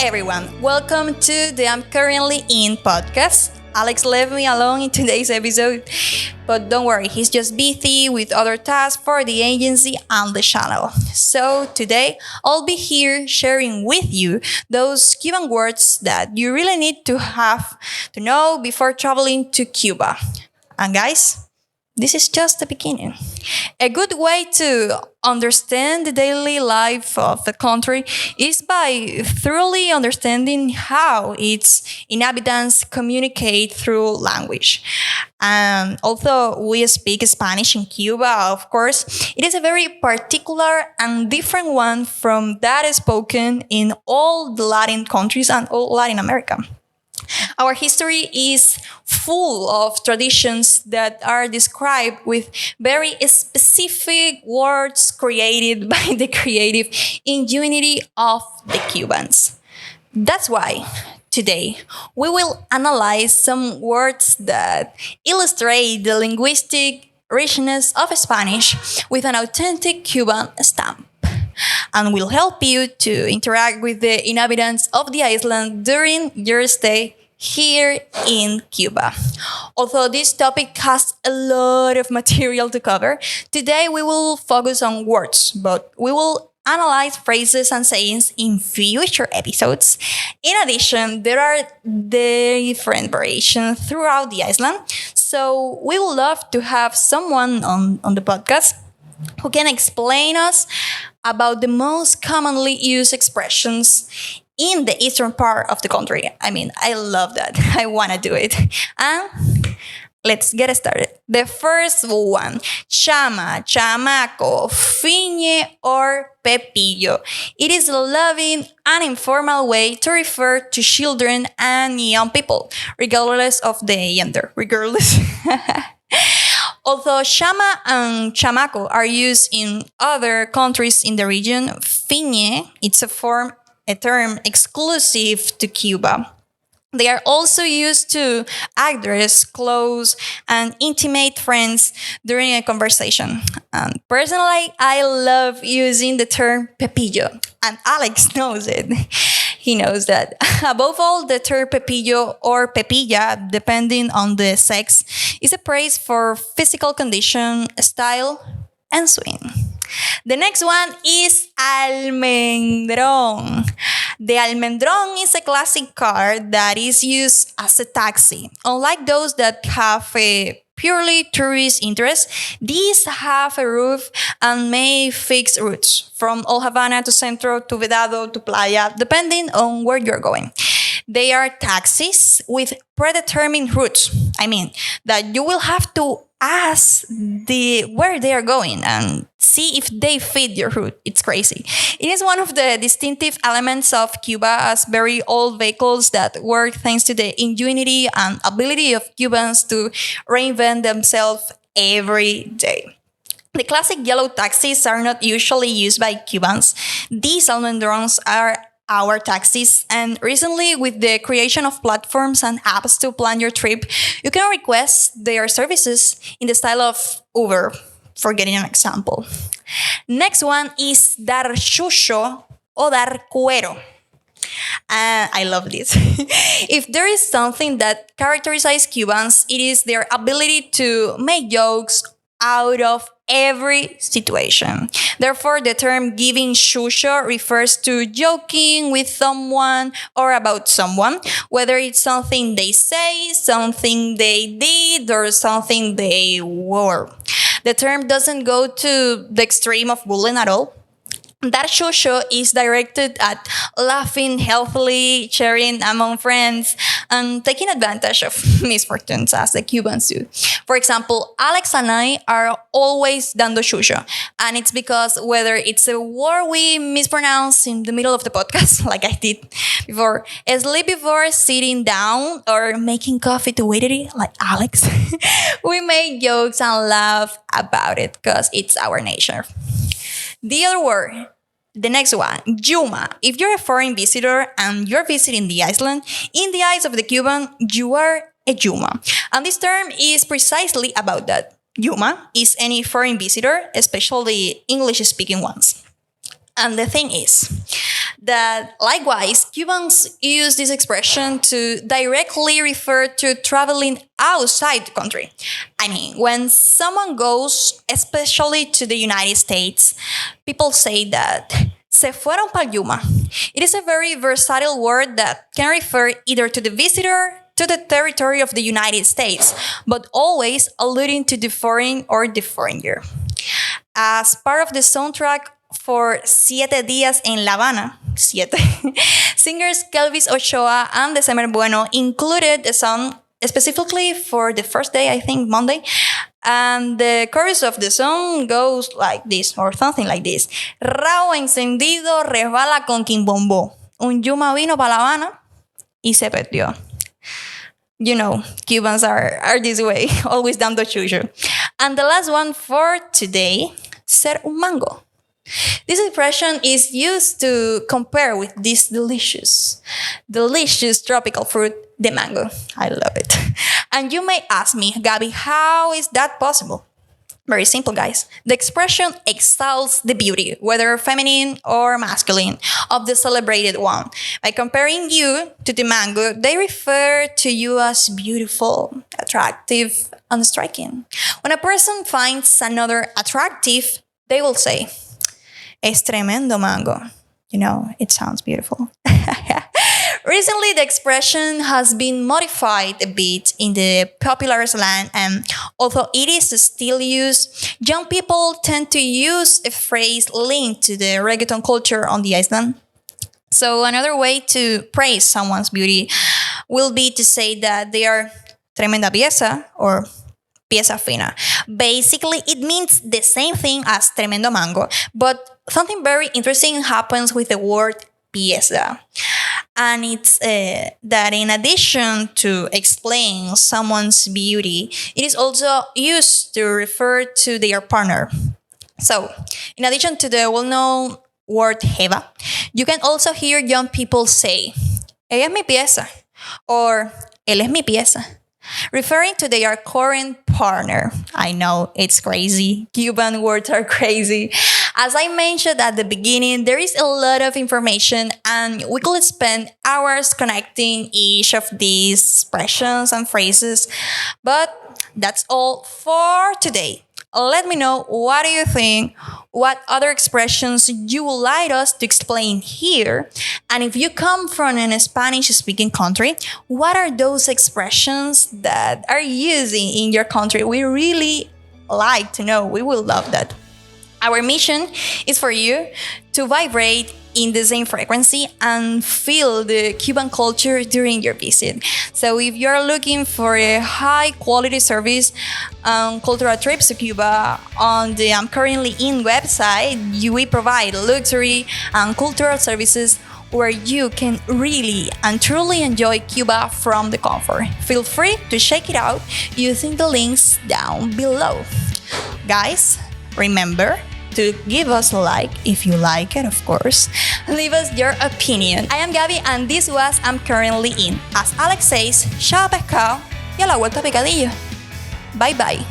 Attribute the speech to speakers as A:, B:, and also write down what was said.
A: everyone, welcome to the I'm Currently In podcast. Alex left me alone in today's episode, but don't worry, he's just busy with other tasks for the agency and the channel. So today, I'll be here sharing with you those Cuban words that you really need to have to know before traveling to Cuba. And guys, this is just the beginning. A good way to understand the daily life of the country is by thoroughly understanding how its inhabitants communicate through language. Although we speak Spanish in Cuba, of course, it is a very particular and different one from that spoken in all the Latin countries and all Latin America. Our history is full of traditions that are described with very specific words created by the creative ingenuity of the Cubans. That's why today we will analyze some words that illustrate the linguistic richness of Spanish with an authentic Cuban stamp, and will help you to interact with the inhabitants of the island during your stay here in Cuba. Although this topic has a lot of material to cover, today we will focus on words, but we will analyze phrases and sayings in future episodes. In addition, there are different variations throughout the island, so we would love to have someone on the podcast who can explain us about the most commonly used expressions in the eastern part of the country. I mean, I love that. I want to do it. And let's get started. The first one, chama, chamaco, fiñe, or pepillo. It is a loving and informal way to refer to children and young people, regardless of the gender. Regardless. Although chama and chamaco are used in other countries in the region, fiñe, it's a term exclusive to Cuba. They are also used to address close and intimate friends during a conversation. And personally, I love using the term pepillo, and Alex knows it. He knows that. Above all, the term pepillo or pepilla, depending on the sex, is a praise for physical condition, style, and swing. The next one is Almendron. The Almendron is a classic car that is used as a taxi. Unlike those that have a purely tourist interest, these have a roof and may fix routes from Old Havana to Centro to Vedado to Playa, depending on where you're going. They are taxis with predetermined routes. I mean, that you will have to ask where they are going and see if they fit your route. It's crazy. It is one of the distinctive elements of Cuba as very old vehicles that work thanks to the ingenuity and ability of Cubans to reinvent themselves every day. The classic yellow taxis are not usually used by Cubans. These almendrons are our taxis, and recently with the creation of platforms and apps to plan your trip, you can request their services in the style of Uber, for getting an example. Next one is dar chucho or dar cuero. I love this. If there is something that characterizes Cubans, it is their ability to make jokes out of every situation. Therefore, the term giving chucho refers to joking with someone or about someone, whether it's something they say, something they did, or something they wore. The term doesn't go to the extreme of bullying at all. That chucho is directed at laughing healthily, sharing among friends, and taking advantage of misfortunes as the Cubans do. For example, Alex and I are always dando chucho, and it's because whether it's a word we mispronounce in the middle of the podcast, like I did before, sleep before sitting down, or making coffee to wait it, like Alex, we make jokes and laugh about it because it's our nature. The other word, the next one, Juma. If you're a foreign visitor and you're visiting the island, in the eyes of the Cuban, you are a Juma. And this term is precisely about that. Juma is any foreign visitor, especially English-speaking ones. And the thing is that likewise, Cubans use this expression to directly refer to traveling outside the country. I mean, when someone goes, especially to the United States, people say that se fueron para Yuma. It is a very versatile word that can refer either to the visitor to the territory of the United States, but always alluding to the foreign or the foreigner. As part of the soundtrack for Siete Días en La Habana, Siete, singers Kelvis Ochoa and December Bueno included a song specifically for the first day, I think Monday. And the chorus of the song goes like this, or something like this. Rabo encendido resbala con quimbombo. Un Yuma vino para La Habana y se perdió. You know, Cubans are this way, always dando chucho. And the last one for today, ser un mango. This expression is used to compare with this delicious tropical fruit, the mango. I love it. And you may ask me, Gabby, how is that possible? Very simple, guys. The expression extols the beauty, whether feminine or masculine, of the celebrated one. By comparing you to the mango, they refer to you as beautiful, attractive, and striking. When a person finds another attractive, they will say, es tremendo mango. You know, it sounds beautiful. Recently, the expression has been modified a bit in the popular slang, and although it is still used, young people tend to use a phrase linked to the reggaeton culture on the island. So another way to praise someone's beauty will be to say that they are tremenda pieza or pieza fina. Basically, it means the same thing as tremendo mango, but something very interesting happens with the word pieza. And it's that in addition to explain someone's beauty, it is also used to refer to their partner. So, in addition to the well-known word jeva, you can also hear young people say, ella es mi pieza, or él es mi pieza, referring to their current partner. I know, it's crazy. Cuban words are crazy. As I mentioned at the beginning, there is a lot of information and we could spend hours connecting each of these expressions and phrases. But that's all for today. Let me know what do you think, what other expressions you would like us to explain here. And if you come from a Spanish-speaking country, what are those expressions that are using in your country? We really like to know. We will love that. Our mission is for you to vibrate in the same frequency and feel the Cuban culture during your visit. So if you're looking for a high quality service cultural trips to Cuba on the I'm currently in website, we provide luxury and cultural services where you can really and truly enjoy Cuba from the comfort. Feel free to check it out using the links down below. Guys, remember to give us a like if you like it, of course. Leave us your opinion. I am Gabby and this was I'm currently in. As Alex says, chao pescado y a la vuelta picadillo. Bye bye.